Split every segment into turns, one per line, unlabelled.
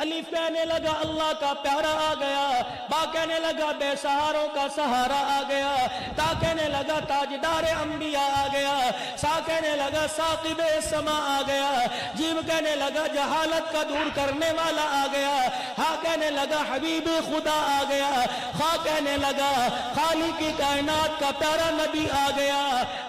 الف کہنے لگا اللہ کا پیارا آ گیا، با کہنے لگا بے سہاروں کا سہارا آ گیا، تا کہنے لگا تاجدار انبیاء آ گیا، سا کہنے لگا ثاقب السماء آ گیا، جیم کہنے لگا جہالت کا دور کرنے والا آ گیا، ہا کہنے لگا حبیب خدا آ گیا، خا کہنے لگا خالق کی کائنات کا پیارا نبی آ گیا،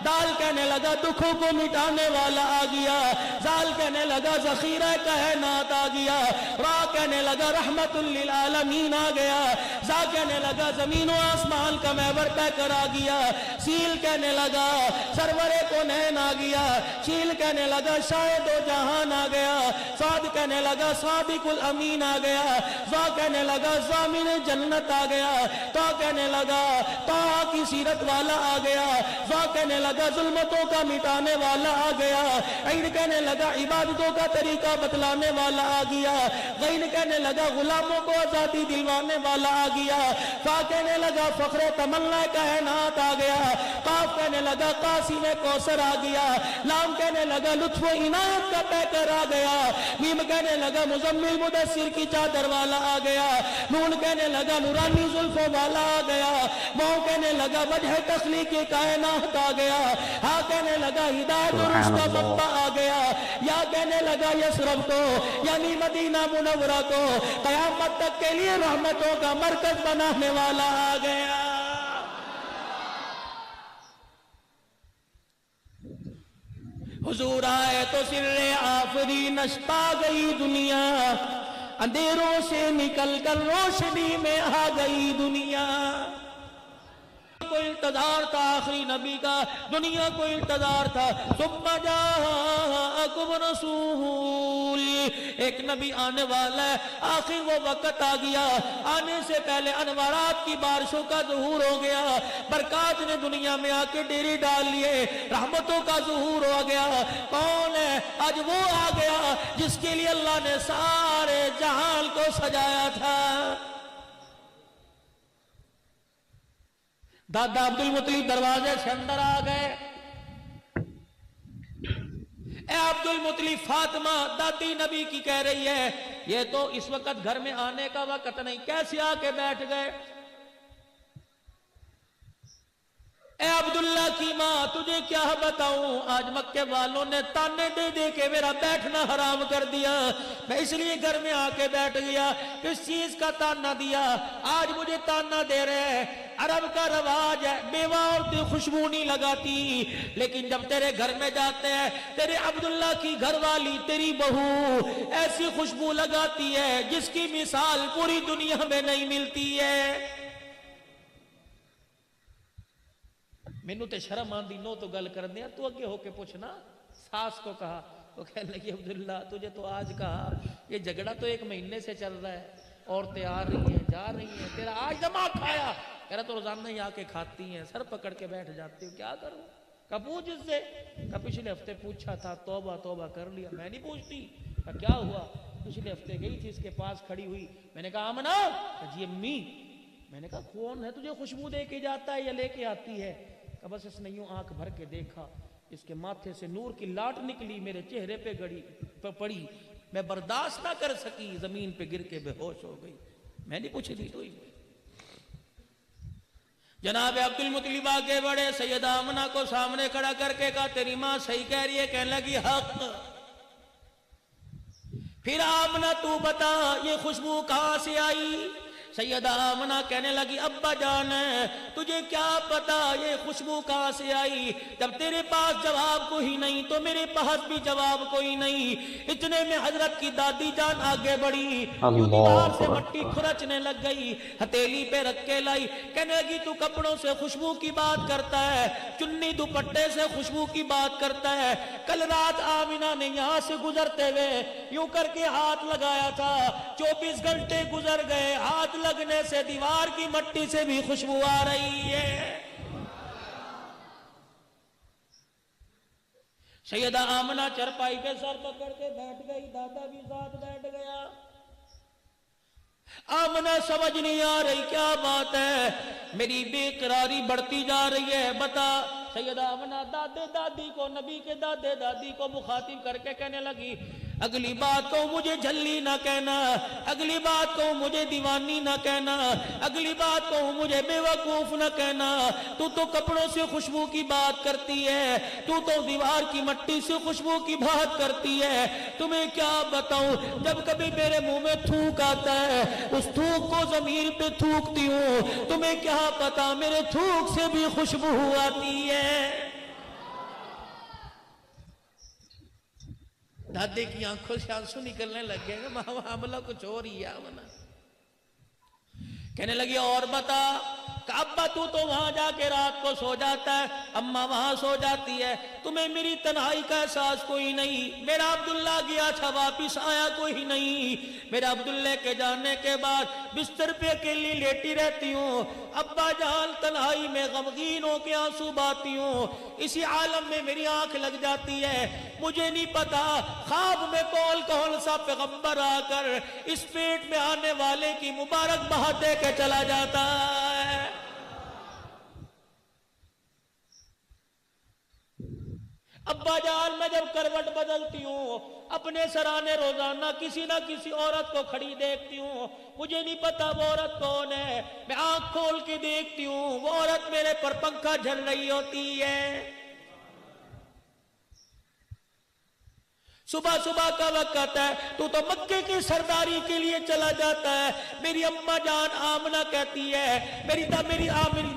دال کہنے لگا دکھوں کو مٹانے والا آ گیا، زال کہنے لگا ذخیرہ کائنات آ گیا، را کہنے لگا رحمت للعالمین آ گیا، زا کہنے لگا زمین و آسمان کا محور طے کر آ گیا، سیل کہنے لگا سرور کونین آ گیا، شیل کہنے لگا شاہد و جہان آ گیا، صاد کہنے لگا صادق الامین آ گیا، زا کہنے لگا ضامن جنت آ گیا، تا کہنے لگا تا کی سیرت والا آ گیا، زا کہنے لگا ظلمتوں کا مٹانے والا آ گیا، عین کہنے لگا عبادتوں کا طریقہ بتلانے والا آ گیا، غین کہنے لگا غلاموں کو آزادی دلوانے والا آ گیا، فا کہنے لگا فخر تمنا کائنات آ گیا، قاف کہنے لگا قاسم کوثر آ گیا، لام کہنے لگا لطف و عنایت کا پیکر آ گیا، میم کہنے لگا مزمل مدثر کی چادر والا آ گیا، نون کہنے لگا نورانی زلفوں والا آ گیا، واو کہنے لگا وجہ تخلیق کائنات آ گیا، ہا کہنے لگا ہدایت و رشتہ منبع آ گیا، یا کہنے لگا یسرب کو یعنی مدینہ منورہ کو قیامت تک کے لیے رحمتوں کا مرکز بنانے والا آ گیا۔ حضور آئے تو سر آفرینش پا گئی دنیا، اندھیروں سے نکل کر روشنی میں آ گئی دنیا، کو انتظار تھا آخری نبی کا، دنیا کو انتظار تھا، ثم جاءکم رسول، ایک نبی آنے والا ہے، آخر وہ وقت آ گیا، آنے سے پہلے انوارات کی بارشوں کا ظہور ہو گیا، برکات نے دنیا میں آ کے ڈیری ڈال لیے، رحمتوں کا ظہور ہو گیا، کون ہے؟ آج وہ آ گیا جس کے لیے اللہ نے سارے جہان کو سجایا تھا۔ دادا عبدالمطلب دروازے سے اندر آ گئے، اے عبدالمطلب فاطمہ دادی نبی کی کہہ رہی ہے یہ تو اس وقت گھر میں آنے کا وقت نہیں، کیسے آ کے بیٹھ گئے؟ اے عبداللہ کی ماں تجھے کیا بتاؤں، آج مکے والوں نے تانے دے دے کے میرا بیٹھنا حرام کر دیا، میں اس لیے گھر میں آ کے بیٹھ گیا، کس چیز کا تانا دیا؟ آج مجھے تانا دے رہے ہیں، عرب کا رواج ہے بیوہ عورتیں خوشبو نہیں لگاتی، لیکن جب تیرے گھر میں جاتے ہیں تیرے عبداللہ کی گھر والی تیری بہو ایسی خوشبو لگاتی ہے جس کی مثال پوری دنیا میں نہیں ملتی ہے۔ مینوں تے شرم آندی نو تو گل کر دیا، تو اگے ہو کے پوچھنا، ساس کو کہا، وہ کہنے لگی عبداللہ تجھے تو آج کہا، یہ جھگڑا تو 1 مہینے سے چل رہا ہے، عورتیں آ رہی ہیں جا رہی ہیں، تیرا آج دماغ کھایا، کہہ رہا تو روزانہ ہی آ کے کھاتی ہیں، سر پکڑ کے بیٹھ جاتی ہوں، کیا کروں؟ کہا پوچھ اس سے، کہا پچھلے ہفتے پوچھا تھا، توبہ توبہ کر لیا، میں نہیں پوچھتی، کہا کیا ہوا؟ پچھلے ہفتے گئی تھی اس کے پاس کھڑی ہوئی، میں نے کہا آمنہ، کہا جی امی، میں نے کہا کون ہے تجھے خوشبو دے کے جاتا ہے یا لے کے آتی ہے؟ کہ بس اس نے یوں آنکھ بھر کے دیکھا، اس کے ماتھے سے نور کی لاٹ نکلی، میرے چہرے پہ پڑی، میں برداشت نہ کر سکی، زمین پہ گر کے بے ہوش ہو گئی، میں نہیں پوچھ دی تو ہی۔ جناب عبدالمطلب آگے بڑھے، سیدہ آمنہ کو سامنے کھڑا کر کے کہا تیری ماں صحیح کہہ رہی ہے، کہنے لگی حق۔ پھر آمنہ تو بتا یہ خوشبو کہاں سے آئی؟ سیدہ آمنہ کہنے لگی ابا جان تجھے کیا پتا یہ خوشبو کہاں سے آئی، جب تیرے پاس جواب کوئی نہیں تو میرے پاس بھی جواب کوئی نہیں۔ اتنے میں حضرت کی دادی جان آگے بڑھی، دیوار سے مٹی کھرچنے لگ گئی، ہتھیلی پہ رکھ کے لائی، کہنے لگی تو کپڑوں سے خوشبو کی بات کرتا ہے، چنی دوپٹے سے خوشبو کی بات کرتا ہے، کل رات آمنہ نے یہاں سے گزرتے ہوئے یوں کر کے ہاتھ لگایا تھا، 24 گھنٹے گزر گئے، ہاتھ لگنے سے دیوار کی مٹی سے بھی خوشبو آ رہی ہے۔ سیدہ آمنہ چرپائی پہ سر پکڑ کے بیٹھ گئی، دادا بھی ساتھ بیٹھ گیا۔ آمنہ سمجھ نہیں آ رہی کیا بات ہے، میری بے قراری بڑھتی جا رہی ہے، بتا۔ سیدہ آمنہ دادے دادی کو، نبی کے دادے دادی کو مخاطب کر کے کہنے لگی اگلی بات کو مجھے جھلی نہ کہنا، اگلی بات کو مجھے دیوانی نہ کہنا، اگلی بات کو مجھے بے وقوف نہ کہنا۔ تو کپڑوں سے خوشبو کی بات کرتی ہے، تو دیوار کی مٹی سے خوشبو کی بات کرتی ہے۔ تمہیں کیا بتاؤں، جب کبھی میرے منہ میں تھوک آتا ہے اس تھوک کو زمین پہ تھوکتی ہوں، تمہیں کیا پتا میرے تھوک سے بھی خوشبو آتی ہے۔ دادے کی آنکھوں سے آنسو نکلنے لگ گئے، معاملہ کچھ اور ہی ہے۔ کہنے لگی اور بتا، ابا تو وہاں جا کے رات کو سو جاتا ہے، اماں وہاں سو جاتی ہے، تمہیں میری تنہائی کا احساس کوئی نہیں۔ میرا عبداللہ گیا تھا واپس آیا کوئی نہیں۔ میرا عبداللہ کے جانے کے بعد بستر پہ اکیلی لیٹی رہتی ہوں، ابا جان تنہائی میں غمگین ہو کے آنسو بہاتی ہوں۔ اسی عالم میں میری آنکھ لگ جاتی ہے، مجھے نہیں پتا خواب میں کون سا پیغمبر آ کر اس پیٹ میں آنے والے کی مبارک بہا دے کے چلا جاتا ہے۔ ابا جان میں جب کروٹ بدلتی ہوں اپنے سرانے روزانہ کسی نہ کسی عورت کو کھڑی دیکھتی ہوں، مجھے نہیں پتا وہ عورت کون ہے۔ میں آنکھ کھول کے دیکھتی ہوں وہ عورت میرے پر پنکھا جھل رہی ہوتی ہے۔ صبح صبح کا وقت ہے، تو مکے کی سرداری کے لیے چلا جاتا ہے۔ میری اماں جان آمنہ کہتی ہے،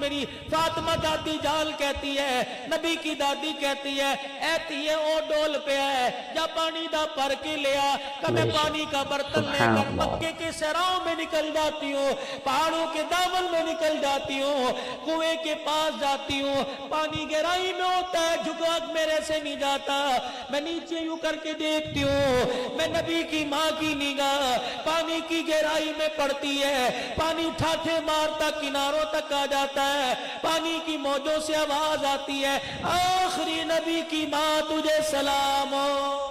میری فاطمہ دادی جان کہتی ہے، نبی کی دادی کہتی ہے، ایتی ہے او ڈول پہ ہے، جا پانی دا پر کے لیا۔ کہ میں پانی کا برتن لے کر مکے کے صحراؤں میں نکل جاتی ہوں، پہاڑوں کے دامن میں نکل جاتی ہوں، کنویں کے پاس جاتی ہوں، پانی گہرائی میں ہوتا ہے، جھکا میرے سے نہیں جاتا۔ میں نیچے یوں کر کے دیکھتی ہوں، میں نبی کی ماں کی نگاہ پانی کی گہرائی میں پڑتی ہے، پانی ٹھاٹھے مارتا کناروں تک آ جاتا ہے، پانی کی موجوں سے آواز آتی ہے، آخری نبی کی ماں تجھے سلام ہو۔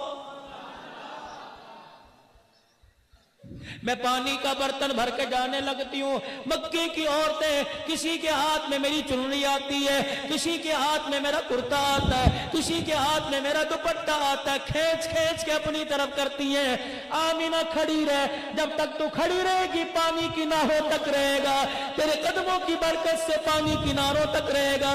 میں پانی کا برتن بھر کے جانے لگتی ہوں۔ مکے کی عورتیں کسی کے ہاتھ میں میری چنری آتی ہے، کسی کے ہاتھ میں میرا کرتا آتا ہے، کسی کے ہاتھ میں میرا دوپٹہ آتا ہے، کھینچ کھینچ کے اپنی طرف کرتی ہیں۔ آمینہ کھڑی رہ، جب تک تو کھڑی رہے گی پانی کناروں تک رہے گا، تیرے قدموں کی برکت سے پانی کناروں تک رہے گا۔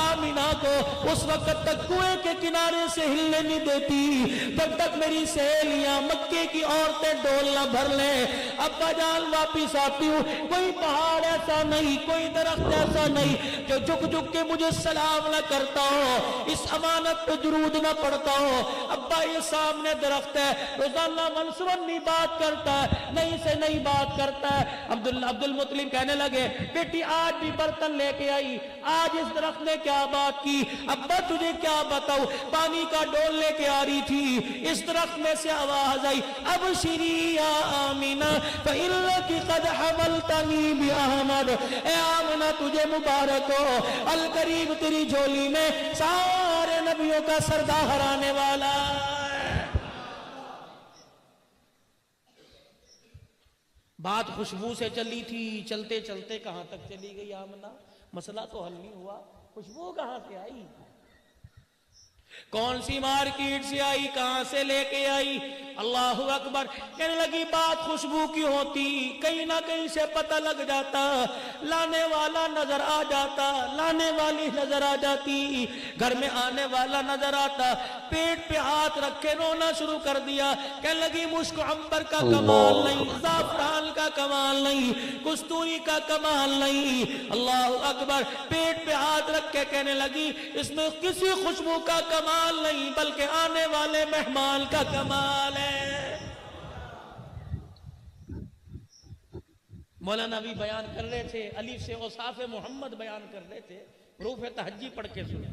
آمینہ کو اس وقت تک کنویں کے کنارے سے ہلنے نہیں دیتی جب تک میری سہیلیاں مکے کی عورتیں ڈول نہ بھر لیں۔ ابا جان واپس آتی ہوں، کوئی پہاڑ ایسا نہیں، کوئی درخت ایسا نہیں جو جھک جھک کے مجھے سلام نہ کرتا ہو، اس امانت پہ درود نہ پڑتا ہو۔ ابا یہ سامنے درخت ہے، روزانہ منصورن نہیں بات کرتا ہے، نہیں سے نہیں بات کرتا ہے۔ عبد المطلب کہنے لگے، بیٹی آج بھی برتن لے کے آئی، آج اس درخت نے کیا بات کی؟ ابا تجھے کیا بتاؤ، پانی کا ڈول لے کے آ رہی تھی، اس درخت میں سے آواز آئی، ابشری یا آمینہ فإنک قد حملتنی بأحمد، اے آمنہ تجھے مبارک ہو، القریب تیری جھولی میں سارے نبیوں کا سردار آنے والا ہے۔ بات خوشبو سے چلی تھی، چلتے چلتے کہاں تک چلی گئی آمنہ؟ مسئلہ تو حل نہیں ہوا، خوشبو کہاں سے آئی؟ کون سی مارکیٹ سے آئی، کہاں سے لے کے آئی؟ اللہ اکبر۔ کہنے لگی بات خوشبو کی ہوتی، کہیں نہ کہیں سے پتہ لگ جاتا، لانے والا نظر آ جاتا، لانے والی نظر آ جاتی، گھر میں آنے والا نظر آتا، پیٹ پہ ہاتھ رکھ کے رونا شروع کر دیا۔ کہنے لگی مشک عنبر کا کمال نہیں، زعفران کا کمال نہیں، کستوری کا کمال نہیں۔ اللہ اکبر۔ پیٹ پہ ہاتھ رکھ کے کہنے لگی اس میں کسی خوشبو کا کمال نہیں بلکہ آنے والے مہمان کا کمال ہے۔ مولانا بھی بیان کر رہے تھے، الف سے اوصاف محمد بیان کر رہے تھے، حروف تہجی پڑھ کے سنے۔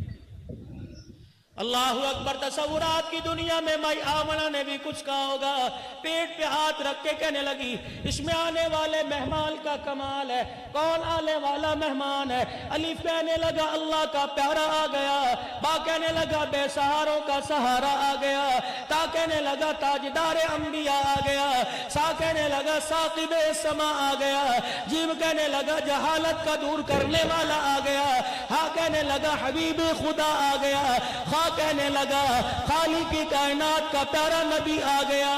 اللہ اکبر۔ تصورات کی دنیا میں مائی آمنہ نے بھی کچھ کہا ہوگا۔ پیٹ پہ ہاتھ رکھ کے کہنے لگی اس میں آنے والے مہمان کا کمال ہے۔ کون آنے والا مہمان ہے؟ الف کہنے لگا اللہ کا پیارا آ گیا، با کہنے لگا بے سہاروں کا سہارا آ گیا، تا کہنے لگا تاجدار انبیاء آ گیا، سا کہنے لگا ساقب السما آ گیا، جیم کہنے لگا جہالت کا دور کرنے والا آ گیا، ہا کہنے لگا حبیب خدا آ گیا، کہنے لگا خالق کی کائنات کا پیارا نبی آ گیا،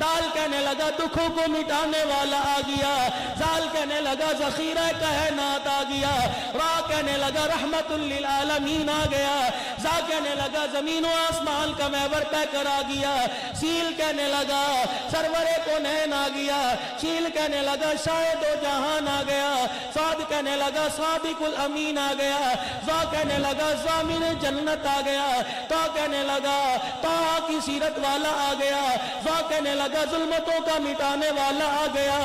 دال کہنے لگا دکھوں کو مٹانے والا آ گیا، زال کہنے لگا ذخیرہ کائنات آ گیا، را کہنے لگا رحمت للعالمین آ گیا، زا کہنے لگا زمین و آسمان کا محور طے کر آ گیا، سیل کہنے لگا سرور کونین آ گیا، شیل کہنے لگا شاہد و جہان آ گیا، صاد کہنے لگا صادق الامین آ گیا، زا کہنے لگا ضامن جنت آ گیا، تا کہنے لگا طہ کی سیرت والا آ گیا، زا کہنے لگا ظلمتوں کا مٹانے والا آ گیا،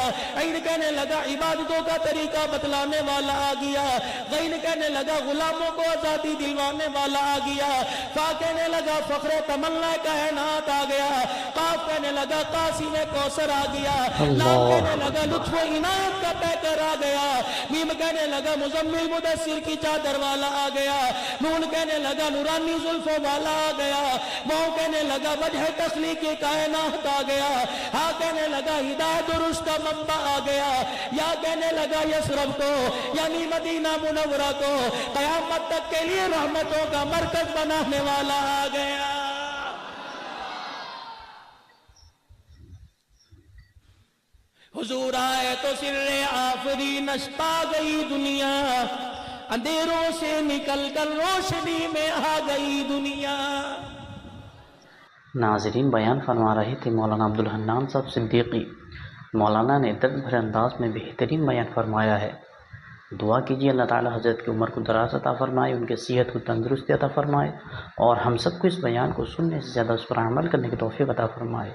عین کہنے لگا عبادتوں کا طریقہ بتلانے والا آ گیا، غین کہنے لگا غلاموں کو آزادی دلوانے والا آ گیا، فا کہنے لگا فخر تمنا کائنات آ گیا، قاف کہنے لگا قاسم کوثر آ گیا، لام کہنے لگا لطف و عنایت کا پیکر آ گیا، میم کہنے لگا مزمل مدثر کی چادر والا آ گیا، نون کہنے لگا نورانی زلفوں والا آ گیا، واو کہنے لگا وجہ تخلیق کائنات آ گیا، ہا کہنے لگا ہدایت درست کا منبع آ گیا، یا کہنے لگا یسرب کو یعنی مدینہ منورہ کو قیامت تک کے لیے رحمتوں کا مرکز بنانے والا آ گیا۔ حضور آئے تو سر آفرینش پا گئی دنیا، اندھیروں سے نکل کر روشنی میں آ گئی دنیا۔
ناظرین، بیان فرما رہے تھے مولانا عبدالحنان صاحب صدیقی۔ مولانا نے درد بھرے انداز میں بہترین بیان فرمایا ہے۔ دعا کیجیے اللہ تعالی حضرت کی عمر کو دراز عطا فرمائے، ان کے صحت کو تندرستی عطا فرمائے، اور ہم سب کو اس بیان کو سننے سے زیادہ اس پر عمل کرنے کی توفیق عطا فرمائے۔